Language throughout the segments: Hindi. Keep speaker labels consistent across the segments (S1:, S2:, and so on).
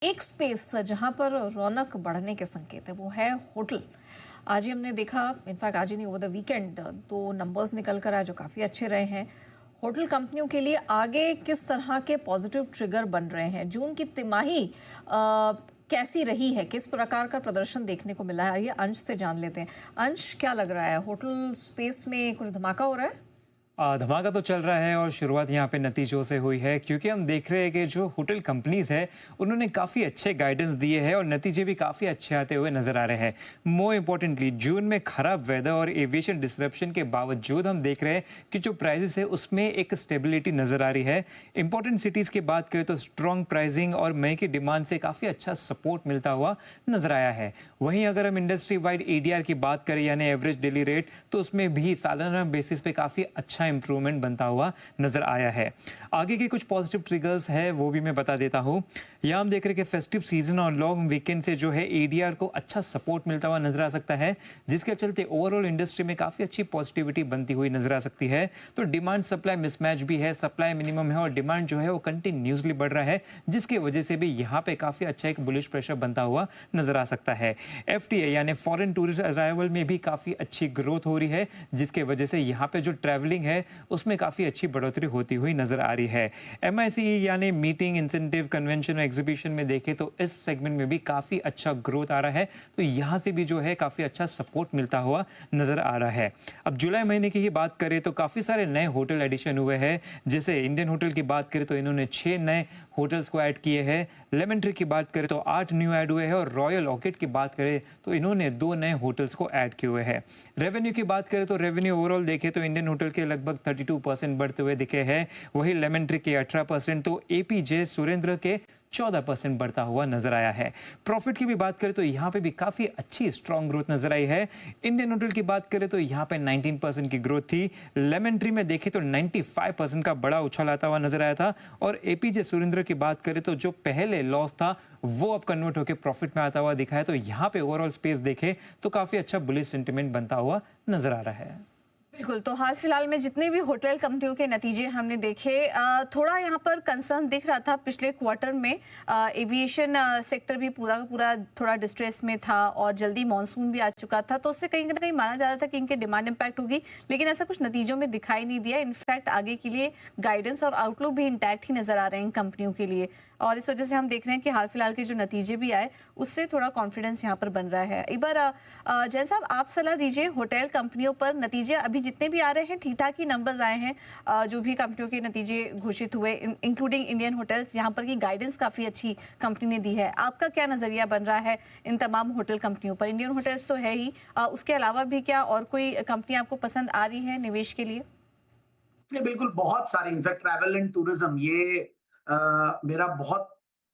S1: एक स्पेस जहाँ पर रौनक बढ़ने के संकेत है वो है होटल। आज ही हमने देखा, इनफैक्ट आज ही नहीं, ओवर द वीकेंड दो नंबर्स निकल कर आए जो काफ़ी अच्छे रहे हैं। होटल कंपनियों के लिए आगे किस तरह के पॉजिटिव ट्रिगर बन रहे हैं? जून की तिमाही कैसी रही है? किस प्रकार का प्रदर्शन देखने को मिला है? ये अंश से जान लेते हैं। अंश, क्या लग रहा है, होटल स्पेस में कुछ धमाका हो रहा है?
S2: धमाका तो चल रहा है और शुरुआत यहाँ पे नतीजों से हुई है क्योंकि हम देख रहे हैं कि जो होटल कंपनीज है उन्होंने काफ़ी अच्छे गाइडेंस दिए हैं और नतीजे भी काफ़ी अच्छे आते हुए नजर आ रहे हैं। मोर इम्पोर्टेंटली जून में खराब वेदर और एविएशन डिसरप्शन के बावजूद हम देख रहे हैं कि जो प्राइजेस है उसमें एक स्टेबिलिटी नजर आ रही है। इंपॉर्टेंट सिटीज़ की बात करें तो स्ट्रॉन्ग प्राइसिंग और मई की डिमांड से काफ़ी अच्छा सपोर्ट मिलता हुआ नजर आया है। वहीं अगर हम इंडस्ट्री वाइड एडीआर की बात करें यानी एवरेज डेली रेट, तो उसमें भी सालाना बेसिस पे काफ़ी अच्छा इंप्रूवमेंट बनता हुआ नजर आया है। आगे के कुछ पॉजिटिव ट्रिगर्स है वो भी मैं बता देता हूँ। यहाँ हम देख रहे हैं कि फेस्टिव सीजन और लॉन्ग वीकेंड से जो है एडीआर को अच्छा सपोर्ट मिलता हुआ नजर आ सकता है, जिसके चलते ओवरऑल इंडस्ट्री में काफ़ी अच्छी पॉजिटिविटी बनती हुई नजर आ सकती है। तो डिमांड सप्लाई मिसमैच भी है, सप्लाई मिनिमम है और डिमांड जो है वो कंटिन्यूसली बढ़ रहा है, जिसकी वजह से भी यहाँ पे काफ़ी अच्छा एक बुलिश प्रेशर बनता हुआ नजर आ सकता है। एफटीए यानी फॉरेन टूरिस्ट अराइवल में भी काफ़ी अच्छी ग्रोथ हो रही है, जिसके वजह से यहाँ पे जो ट्रैवलिंग है उसमें काफ़ी अच्छी बढ़ोतरी होती हुई नजर आ रही है। एमआईसीई यानी मीटिंग इंसेंटिव कन्वेंशन और एग्जीबिशन में देखें तो इस सेगमेंट में भी काफ़ी अच्छा ग्रोथ आ रहा है, तो यहाँ से भी जो है काफ़ी अच्छा सपोर्ट मिलता हुआ नजर आ रहा है। अब जुलाई महीने की ही बात करें तो काफ़ी सारे नए होटल एडिशन हुए हैं। जैसे इंडियन होटल की बात करें तो इन्होंने 6 नए होटल्स को ऐड किए हैं। लेमन ट्री की बात करें तो 8 न्यू ऐड हुए हैं और रॉयल ऑर्किड की बात करें तो इन्होंने 2 नए होटल्स को ऐड किए हुए हैं। रेवेन्यू की बात करें तो रेवेन्यू ओवरऑल देखें तो इंडियन होटल के लगभग 32% बढ़ते हुए दिखे हैं, वही लेमन ट्री के 18%, तो एपीजे सुरेंद्र के 14% बढ़ता हुआ नजर आया है। प्रॉफिट की भी बात करें तो यहाँ पे भी काफी अच्छी स्ट्रॉन्ग ग्रोथ नजर आई है। इंडियन होटल की बात करें तो यहाँ पे 19% की ग्रोथ थी। लेमन ट्री में देखें तो 95% का बड़ा उछाल आता हुआ नजर आया था और एपीजे सुरेंद्र की बात करें तो जो पहले लॉस था वो अब कन्वर्ट होकर प्रॉफिट में आता हुआ दिखा है। तो यहाँ पे ओवरऑल स्पेस देखे तो काफी अच्छा बुलिश सेंटिमेंट बनता हुआ नजर आ रहा है।
S1: बिल्कुल, तो हाल फिलहाल में जितने भी होटल कंपनियों के नतीजे हमने देखे, थोड़ा यहाँ पर कंसर्न दिख रहा था पिछले क्वार्टर में। एविएशन सेक्टर भी पूरा का पूरा थोड़ा डिस्ट्रेस में था और जल्दी मानसून भी आ चुका था, तो उससे कहीं ना कहीं माना जा रहा था कि इनके डिमांड इम्पैक्ट होगी, लेकिन ऐसा कुछ नतीजों में दिखाई नहीं दिया। इनफैक्ट आगे के लिए गाइडेंस और आउटलुक भी इंटैक्ट ही नजर आ रहे हैं इन कंपनियों के लिए, और इस वजह से हम देख रहे हैं कि हाल फिलहाल के जो नतीजे भी आए उससे थोड़ा कॉन्फिडेंस यहाँ पर बन रहा है। एक बार जैन साहब, आप सलाह दीजिए, होटल कंपनियों पर नतीजे अभी जितने भी आ रहे हैं ठीक ठाक ही नंबर्स आए हैं। जो भी कंपनियों के नतीजे घोषित हुए, इंक्लूडिंग इंडियन होटल्स, यहाँ पर की गाइडेंस काफ़ी अच्छी कंपनी ने दी है। आपका क्या नज़रिया बन रहा है इन तमाम होटल कंपनियों पर? इंडियन होटल्स तो है ही, उसके अलावा भी क्या और कोई कंपनी आपको पसंद आ रही है निवेश के लिए?
S3: ये बिल्कुल बहुत सारी, इनफैक्ट ट्रैवल एंड टूरिज्म ये मेरा बहुत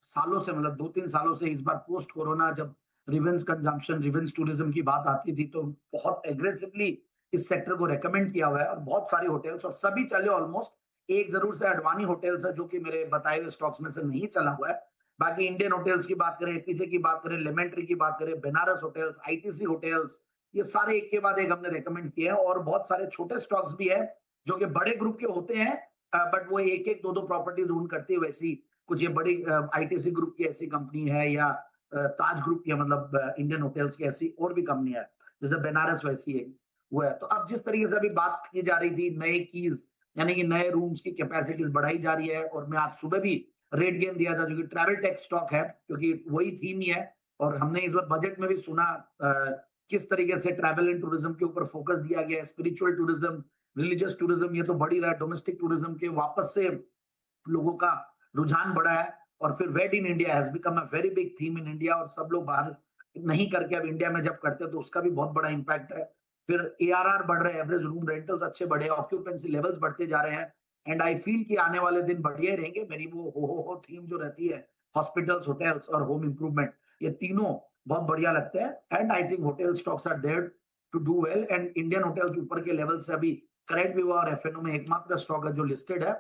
S3: सालों से, मतलब 2-3 सालों से, इस बार पोस्ट कोरोना जब रिवेंज कंजम्पशन, रिवेंज टूरिज्म की बात आती थी तो बहुत एग्रेसिवली इस सेक्टर को रेकमेंड किया हुआ है और बहुत सारी होटल्स और सभी चले ऑलमोस्ट। एक जरूर से अडवाणी होटल्स है जो कि मेरे बताए हुए स्टॉक्स में से नहीं चला हुआ है। बाकी इंडियन होटल्स की बात करें, एपीजे की बात करें, लेमन ट्री की बात करें, बनारस होटल्स, आईटीसी होटल्स, ये सारे एक के बाद एक हमने रेकमेंड किए हैं। और बहुत सारे छोटे स्टॉक्स भी है जो कि बड़े ग्रुप के होते हैं, बट वो एक एक दो दो प्रॉपर्टीज ओन करती है। वैसी कुछ ये बड़ी आईटीसी ग्रुप की ऐसी कंपनी है, या ताज ग्रुप की, मतलब इंडियन होटल्स की ऐसी और भी कंपनी है, जैसे बनारस वैसी है वो है। तो अब जिस तरीके से अभी बात की जा रही थी नए कीज, यानी कि नए रूम्स की कैपेसिटीज बढ़ाई जा रही है, और मैं आज सुबह भी रेट गेन दिया था जो कि ट्रैवल टेक स्टॉक है, क्योंकि वही थीम ही है। और हमने इस बार बजट में भी सुना किस तरीके से ट्रैवल एंड टूरिज्म के ऊपर फोकस दिया गया है। स्पिरिचुअल टूरिज्म, रिलीजियस टूरिज्म, ये तो बढ़ ही रहा है। डोमेस्टिक टूरिज्म के वापस से लोगों का रुझान बढ़ा है। और फिर wed in India has become a very big theme in India, और सब लोग बाहर नहीं करके अब इंडिया में जब करते हैं तो उसका भी बहुत बड़ा इंपैक्ट है। फिर एआरआर बढ़ रहे हैं, एवरेज रूम रेंटल्स अच्छे बढ़े, ऑक्यूपेंसी लेवल्स बढ़ते जा रहे हैं। एंड आई फील कि आने वाले दिन बढ़िया ही रहेंगे। मेरी वो हो थीम जो रहती है, हॉस्पिटल्स, होटल्स और होम इंप्रूवमेंट, ये तीनों बहुत बढ़िया लगते हैं। And I think hotel stocks are there to do well. And Indian hotels ऊपर के लेवल से अभी करेक्ट विवा और एफएनओ में एकमात्र स्टॉक है जो लिस्टेड है,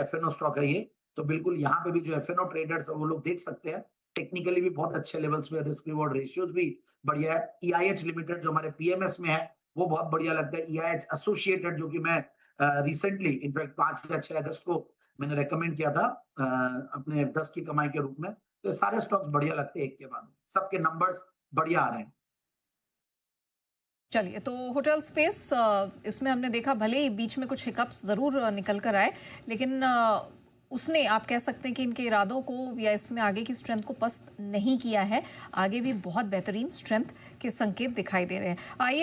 S3: एफएनओ स्टॉक है ये। तो बिल्कुल यहाँ पे भी जो एफएनओ ट्रेडर्स है वो लोग देख सकते हैं, टेक्निकली भी बहुत अच्छे लेवल्स पे, रिस्क रिवॉर्ड रेशियोज भी बढ़िया है। ईआईएच लिमिटेड जो हमारे पीएमएस में है वो बहुत बढ़िया लगता है। ईआईएच एसोसिएटेड जो कि मैं रिसेंटली, इनफैक्ट 5 या 6 अगस्त को मैंने रेकमेंड किया था अपने 10 की कमाई के रूप में। तो ये सारे स्टॉक्स बढ़िया लगते हैं एक के बाद, सबके नंबर्स बढ़िया आ रहे हैं।
S4: चलिए, तो होटल स्पेस इसमें हमने देखा भले ही बीच में कुछ हिकअप्स ज़रूर निकल कर आए, लेकिन उसने आप कह सकते हैं कि इनके इरादों को या इसमें आगे की स्ट्रेंथ को पस्त नहीं किया है। आगे भी बहुत बेहतरीन स्ट्रेंथ के संकेत दिखाई दे रहे हैं। आइए